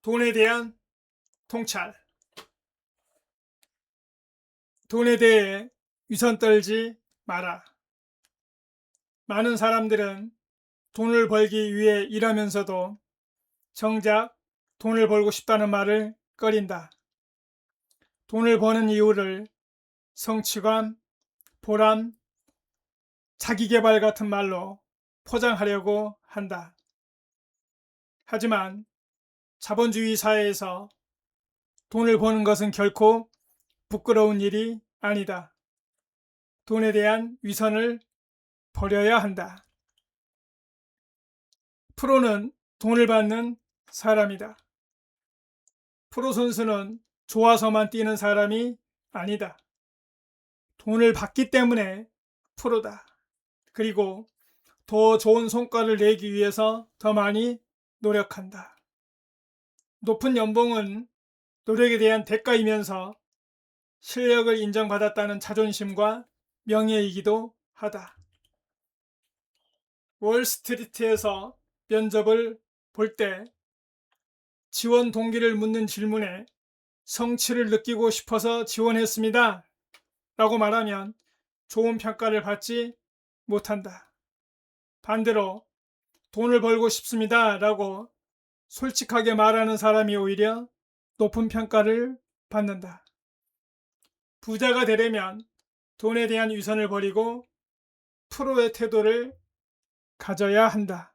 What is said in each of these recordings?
돈에 대한 통찰. 돈에 대해 위선 떨지 마라. 많은 사람들은 돈을 벌기 위해 일하면서도 정작 돈을 벌고 싶다는 말을 꺼린다. 돈을 버는 이유를 성취감, 보람, 자기계발 같은 말로 포장하려고 한다. 하지만 자본주의 사회에서 돈을 버는 것은 결코 부끄러운 일이 아니다. 돈에 대한 위선을 버려야 한다. 프로는 돈을 받는 사람이다. 프로 선수는 좋아서만 뛰는 사람이 아니다. 돈을 받기 때문에 프로다. 그리고 더 좋은 성과를 내기 위해서 더 많이 노력한다. 높은 연봉은 노력에 대한 대가이면서 실력을 인정받았다는 자존심과 명예이기도 하다. 월스트리트에서 면접을 볼 때 지원 동기를 묻는 질문에 성취를 느끼고 싶어서 지원했습니다. 라고 말하면 좋은 평가를 받지 못한다. 반대로 돈을 벌고 싶습니다. 라고 솔직하게 말하는 사람이 오히려 높은 평가를 받는다. 부자가 되려면 돈에 대한 위선을 버리고 프로의 태도를 가져야 한다.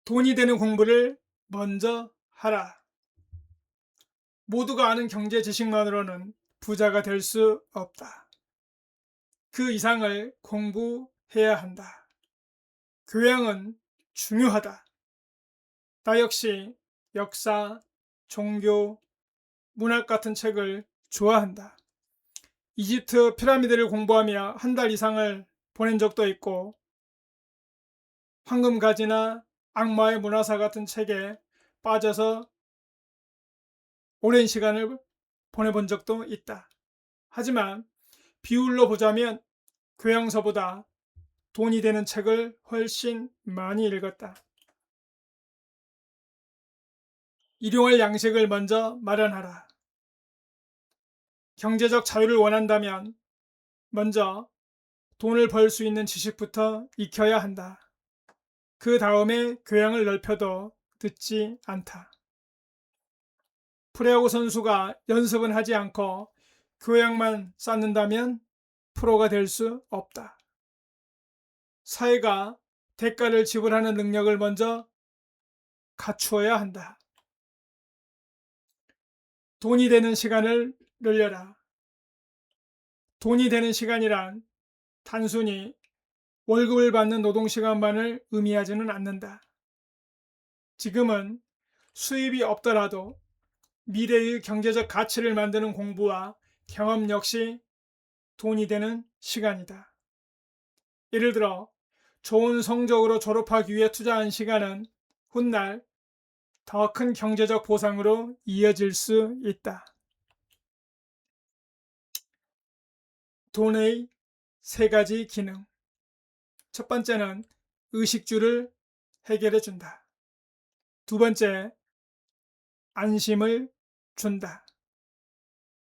돈이 되는 공부를 먼저 하라. 모두가 아는 경제 지식만으로는 부자가 될 수 없다. 그 이상을 공부해야 한다. 교양은 중요하다. 나 역시 역사, 종교, 문학 같은 책을 좋아한다. 이집트 피라미드를 공부하며 한 달 이상을 보낸 적도 있고 황금가지나 악마의 문화사 같은 책에 빠져서 오랜 시간을 보내본 적도 있다. 하지만 비율로 보자면 교양서보다 돈이 되는 책을 훨씬 많이 읽었다. 일용할 양식을 먼저 마련하라. 경제적 자유를 원한다면 먼저 돈을 벌 수 있는 지식부터 익혀야 한다. 그 다음에 교양을 넓혀도 늦지 않다. 프로야구 선수가 연습은 하지 않고 교양만 쌓는다면 프로가 될 수 없다. 사회가 대가를 지불하는 능력을 먼저 갖추어야 한다. 돈이 되는 시간을 늘려라. 돈이 되는 시간이란 단순히 월급을 받는 노동시간만을 의미하지는 않는다. 지금은 수입이 없더라도 미래의 경제적 가치를 만드는 공부와 경험 역시 돈이 되는 시간이다. 예를 들어 좋은 성적으로 졸업하기 위해 투자한 시간은 훗날 더 큰 경제적 보상으로 이어질 수 있다. 돈의 세 가지 기능. 첫 번째는 의식주를 해결해 준다. 두 번째, 안심을 준다.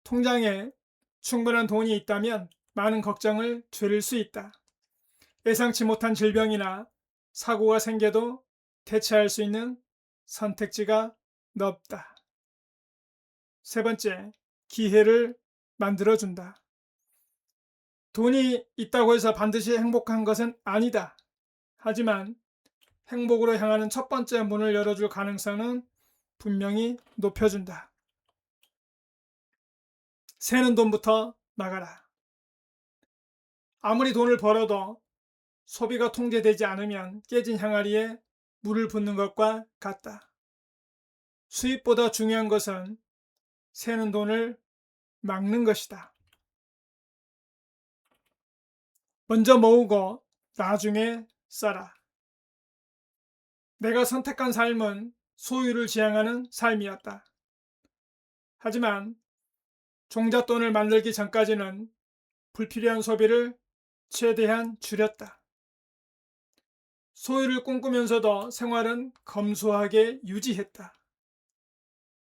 통장에 충분한 돈이 있다면 많은 걱정을 줄일 수 있다. 예상치 못한 질병이나 사고가 생겨도 대처할 수 있는 선택지가 넓다. 세 번째, 기회를 만들어준다. 돈이 있다고 해서 반드시 행복한 것은 아니다. 하지만 행복으로 향하는 첫 번째 문을 열어줄 가능성은 분명히 높여준다. 새는 돈부터 나가라. 아무리 돈을 벌어도 소비가 통제되지 않으면 깨진 항아리에 물을 붓는 것과 같다. 수입보다 중요한 것은 새는 돈을 막는 것이다. 먼저 모으고 나중에 써라. 내가 선택한 삶은 소유를 지향하는 삶이었다. 하지만 종잣돈을 만들기 전까지는 불필요한 소비를 최대한 줄였다. 소유를 꿈꾸면서도 생활은 검소하게 유지했다.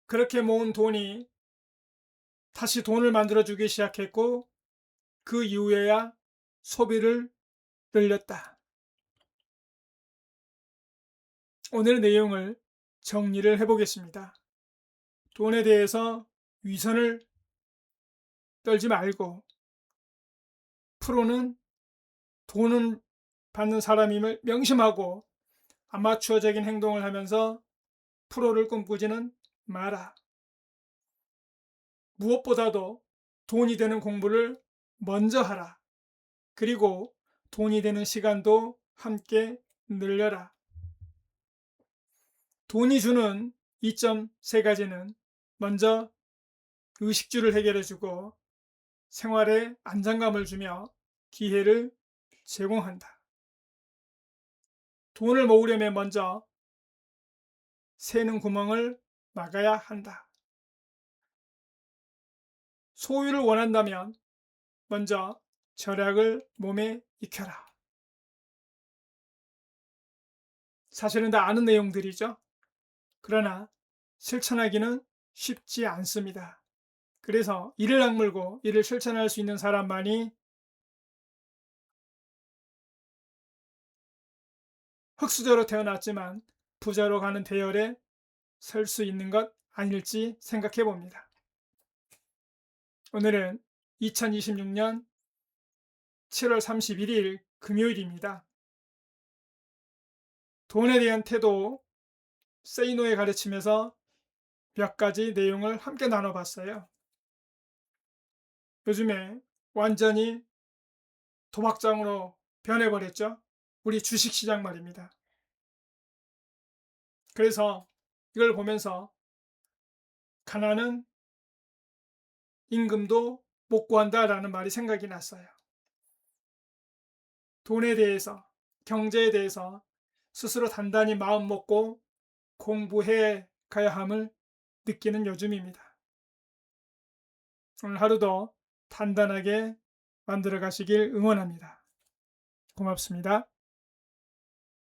그렇게 모은 돈이 다시 돈을 만들어주기 시작했고 그 이후에야 소비를 늘렸다. 오늘 내용을 정리를 해보겠습니다. 돈에 대해서 위선을 떨지 말고 프로는 돈은 받는 사람임을 명심하고 아마추어적인 행동을 하면서 프로를 꿈꾸지는 마라. 무엇보다도 돈이 되는 공부를 먼저 하라. 그리고 돈이 되는 시간도 함께 늘려라. 돈이 주는 이점 세 가지는 먼저 의식주를 해결해주고 생활에 안정감을 주며 기회를 제공한다. 돈을 모으려면 먼저 새는 구멍을 막아야 한다. 소유를 원한다면 먼저 절약을 몸에 익혀라. 사실은 다 아는 내용들이죠. 그러나 실천하기는 쉽지 않습니다. 그래서 이를 악물고 이를 실천할 수 있는 사람만이 흙수저로 태어났지만 부자로 가는 대열에 설 수 있는 것 아닐지 생각해 봅니다. 오늘은 2026년 7월 31일 금요일입니다. 돈에 대한 태도, Say No의 가르침에서 몇 가지 내용을 함께 나눠봤어요. 요즘에 완전히 도박장으로 변해버렸죠. 우리 주식시장 말입니다. 그래서 이걸 보면서 가난은 임금도 못 구한다라는 말이 생각이 났어요. 돈에 대해서, 경제에 대해서 스스로 단단히 마음 먹고 공부해 가야 함을 느끼는 요즘입니다. 오늘 하루도 단단하게 만들어 가시길 응원합니다. 고맙습니다.